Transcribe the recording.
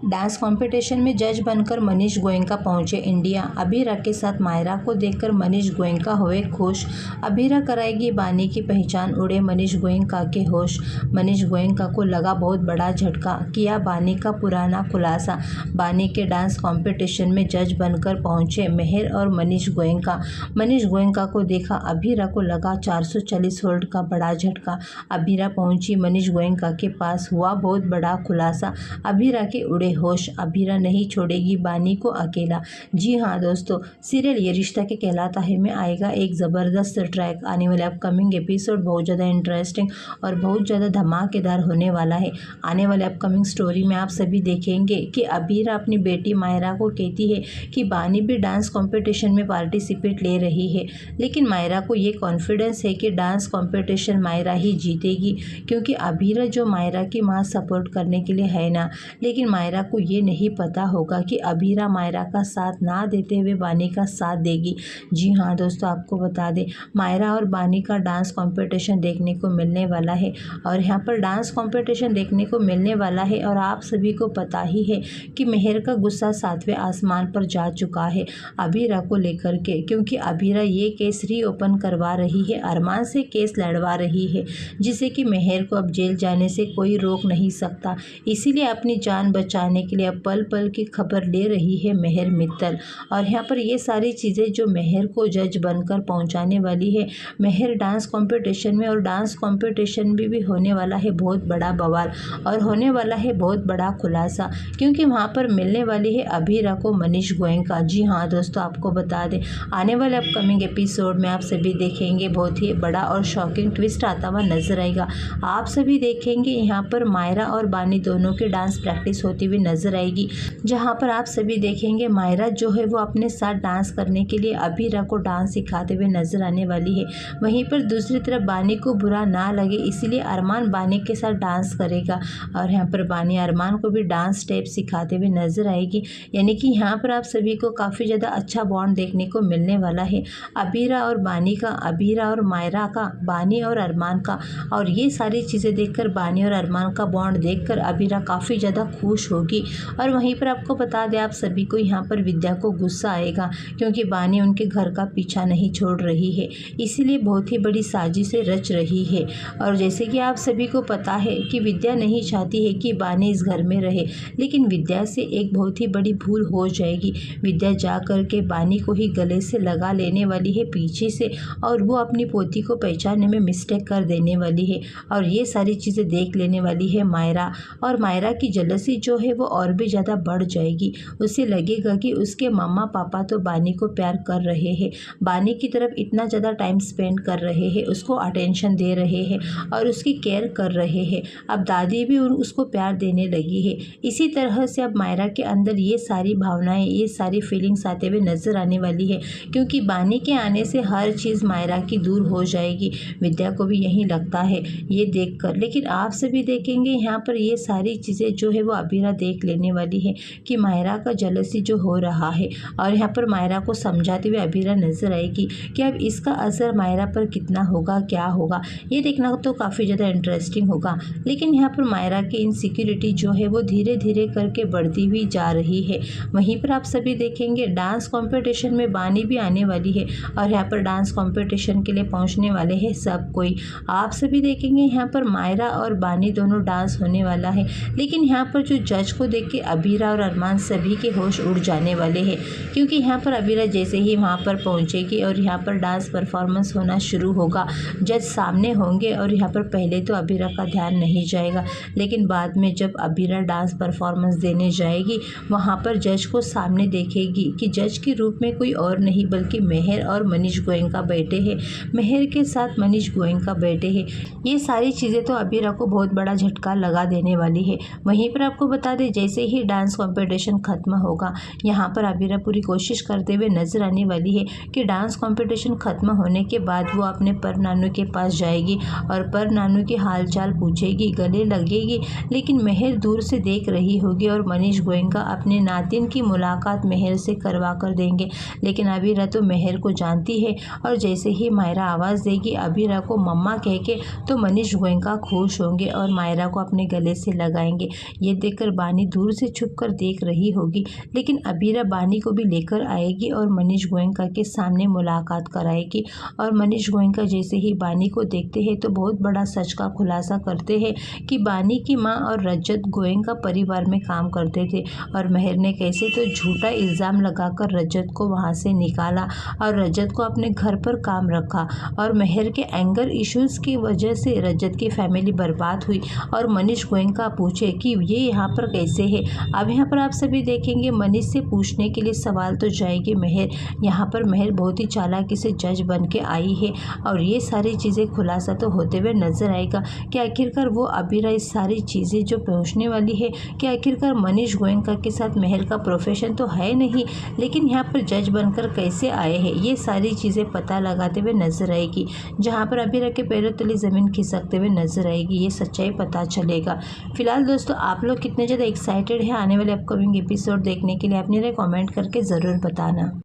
Dance competition में जज बनकर मनीष गोयनका पहुंचे इंडिया। अभीरा के साथ मायरा को देखकर मनीष गोयनका हुए खुश। अभीरा कराएगी बानी की पहचान, उड़े मनीष गोयनका के होश। मनीष गोयनका को लगा बहुत बड़ा झटका, किया बानी का पुराना खुलासा। बानी के डांस कंपटीशन में जज बनकर पहुंचे मेहर और मनीष गोयनका। मनीष गोयनका को देखा अभीरा को लगा 440 वोल्ट का बड़ा झटका। अभीरा पहुंची मनीष गोयनका के पास, हुआ बहुत बड़ा खुलासा। अभीरा के उड़े होश, अभीरा नहीं छोड़ेगी बानी को अकेला। जी हाँ दोस्तों, सीरियल ये रिश्ता के कहलाता है में आएगा एक ज़बरदस्त ट्रैक। आने वाले अपकमिंग एपिसोड बहुत ज़्यादा इंटरेस्टिंग और बहुत ज़्यादा धमाकेदार होने वाला है। आने वाले अपकमिंग स्टोरी में आप सभी देखेंगे कि अभीरा अपनी बेटी मायरा को कहती है कि बानी भी डांस कॉम्पिटिशन में पार्टिसिपेट ले रही है, लेकिन मायरा को ये कॉन्फिडेंस है कि डांस कॉम्पिटिशन मायरा ही जीतेगी, क्योंकि अभीरा जो मायरा की माँ सपोर्ट करने के लिए है ना। लेकिन मायरा को ये नहीं पता होगा कि अभीरा मायरा का साथ ना देते हुए बानी का साथ देगी। जी हाँ दोस्तों, आपको बता दें मायरा और बानी का डांस कंपटीशन देखने को मिलने वाला है और यहाँ पर डांस कंपटीशन देखने को मिलने वाला है। और आप सभी को पता ही है कि मेहर का गुस्सा 7वें आसमान पर जा चुका है अभीरा को लेकर के, क्योंकि अभीरा ये केस रीओपन करवा रही है, अरमान से केस लड़वा रही है, जिसे कि मेहर को अब जेल जाने से कोई रोक नहीं सकता। इसीलिए अपनी जान बचाने के लिए अब पल पल की खबर ले रही है मेहर मित्तल। और यहाँ पर ये सारी चीज़ें जो मेहर को जज बनकर पहुँचाने वाली है मेहर डांस कंपटीशन में, और डांस कंपटीशन में भी होने वाला है बहुत बड़ा बवाल और होने वाला है बहुत बड़ा खुलासा, क्योंकि वहाँ पर मिलने वाली है अभीरा को मनीष गोयनका। जी हाँ दोस्तों, आपको बता दें आने वाले अपकमिंग एपिसोड में आप सभी देखेंगे बहुत ही बड़ा और शॉकिंग ट्विस्ट आता हुआ नजर आएगा। आप सभी देखेंगे यहाँ पर मायरा और बानी दोनों की डांस प्रैक्टिस होती हुई नजर आएगी, जहाँ पर आप सभी देखेंगे मायरा जो है वो अपने साथ डांस करने के लिए अभीरा को डांस सिखाते हुए नजर आने वाली है। वहीं पर दूसरी तरफ बानी को बुरा ना लगे इसलिए अरमान बानी के साथ डांस करेगा और यहाँ पर बानी अरमान को भी डांस स्टेप सिखाते हुए नजर आएगी। यानी कि यहाँ पर आप सभी को काफ़ी ज़्यादा अच्छा बॉन्ड देखने को मिलने वाला है अभीरा और बानी का, अभीरा और मायरा का, बानी और अरमान का। और ये सारी चीज़ें देखकर बानी और अरमान का बॉन्ड देखकर अभीरा काफ़ी ज़्यादा खुश होगी। और वहीं पर आपको बता दें आप सभी को यहाँ पर विद्या को गुस्सा आएगा, क्योंकि बानी उनके घर का पीछा नहीं छोड़ रही है, इसीलिए बहुत ही बड़ी साजिशें रच रही है। और जैसे कि आप सभी को पता है कि विद्या नहीं चाहती है कि बानी इस घर में रहे, लेकिन विद्या से एक बहुत ही बड़ी भूल हो जाएगी। विद्या जा कर के बानी को ही गले से लगा लेने वाली है पीछे से, और वो अपनी पोती को पहचानने में मिस्टेक कर देने वाली है। और ये सारी चीज़ें देख लेने वाली है मायरा, और मायरा की जलसी जो है वो और भी ज़्यादा बढ़ जाएगी। उसे लगेगा कि उसके मम्मा पापा तो बानी को प्यार कर रहे हैं, बानी की तरफ इतना ज़्यादा टाइम स्पेंड कर रहे हैं, उसको अटेंशन दे रहे हैं और उसकी केयर कर रहे हैं। अब दादी भी उसको प्यार देने लगी है। इसी तरह से अब मायरा के अंदर ये सारी भावनाएं, ये सारी फीलिंग्स आते हुए नजर आने वाली है, क्योंकि बानी के आने से हर चीज़ मायरा की दूर हो जाएगी। विद्या को भी यही लगता है ये देखकर। लेकिन आप सभी देखेंगे यहाँ पर ये सारी चीज़ें जो है वो अभीरा देख लेने वाली है कि मायरा का जलसी जो हो रहा है, और यहाँ पर मायरा को समझाते हुए अभीरा नजर आएगी कि अब इसका असर मायरा पर कितना होगा, क्या होगा, ये देखना तो काफ़ी ज़्यादा इंटरेस्टिंग होगा। लेकिन यहाँ पर मायरा की इनसिक्योरिटी जो है वो धीरे धीरे करके बढ़ती हुई जा रही है। वहीं पर आप सभी देखेंगे डांस कॉम्पिटिशन में बानी भी आने वाली है और यहाँ पर डांस कॉम्पिटिशन के लिए पहुँचने वाले हैं सब कोई। आप सभी देखेंगे यहाँ पर मायरा और बानी दोनों डांस होने वाला है। लेकिन यहाँ पर जो जज को देख के अभीरा और अरमान सभी के होश उड़ जाने वाले हैं, क्योंकि यहाँ पर अभीरा जैसे ही वहाँ पर पहुँचेगी और यहाँ पर डांस परफॉर्मेंस होना शुरू होगा, जज सामने होंगे और यहाँ पर पहले तो अभीरा का ध्यान नहीं जाएगा, लेकिन बाद में जब अभीरा डांस परफॉर्मेंस देने जाएगी वहाँ पर जज को सामने देखेगी कि जज के रूप में कोई और नहीं बल्कि मेहर और मनीष गोयनका बैठे हैं, मेहर के साथ मनीष गोयनका बैठे हैं। ये सारी चीज़ें तो अभीरा को बहुत बड़ा झटका लगा देने वाली है। वहीं पर आपको बता दें जैसे ही डांस कंपटीशन खत्म होगा, यहाँ पर अभीरा पूरी कोशिश करते हुए नजर आने वाली है कि डांस कंपटीशन खत्म होने के बाद वो अपने पर नानू के पास जाएगी और पर नानू की हालचाल पूछेगी, गले लगेगी। लेकिन मेहर दूर से देख रही होगी और मनीष गोयनका अपने नातिन की मुलाकात मेहर से करवा कर देंगे। लेकिन अभीरा तो मेहर को जानती है और जैसे ही मायरा आवाज़ देगी अभीरा को मम्मा कह के, तो मनीष गोयनका खुश होंगे और मायरा को अपने गले से लगाएंगे। ये देखकर बानी दूर से छुपकर देख रही होगी, लेकिन अबीरा बानी को भी लेकर आएगी और मनीष गोयनका के सामने मुलाकात कराएगी। और मनीष गोयनका जैसे ही बानी को देखते हैं तो बहुत बड़ा सच का खुलासा करते हैं कि बानी की माँ और रजत गोयनका परिवार में काम करते थे और मेहर ने कैसे तो झूठा इल्ज़ाम लगाकर रजत को वहाँ से निकाला और रजत को अपने घर पर काम रखा। और मेहर के एंगर इश्यूज़ की वजह से रजत की फैमिली बर्बाद हुई। और मनीष गोयनका पूछे कि ये यहाँ पर कैसे है। अब यहाँ पर आप सभी देखेंगे मनीष से पूछने के लिए सवाल तो जाएगी मेहर। यहाँ पर मेहर बहुत ही चालाकी से जज बन के आई है और ये सारी चीज़ें खुलासा तो होते हुए नजर आएगा कि आखिरकार वो अबीरा इस सारी चीज़ें जो पहुँचने वाली है कि आखिरकार मनीष गोयनका के साथ मेहर का प्रोफेशन तो है नहीं, लेकिन यहाँ पर जज बनकर कैसे आए हैं, ये सारी चीज़ें पता लगाते हुए नजर आएगी। जहाँ पर अबीरा के पैरों तले ज़मीन खिसकते हुए नजर आएगी, ये सच्चाई पता चलेगा। फिलहाल दोस्तों आप लोग कितने ज़्यादा एक्साइटेड हैं आने वाले अपकमिंग एपिसोड देखने के लिए, अपनी राय कमेंट करके ज़रूर बताना।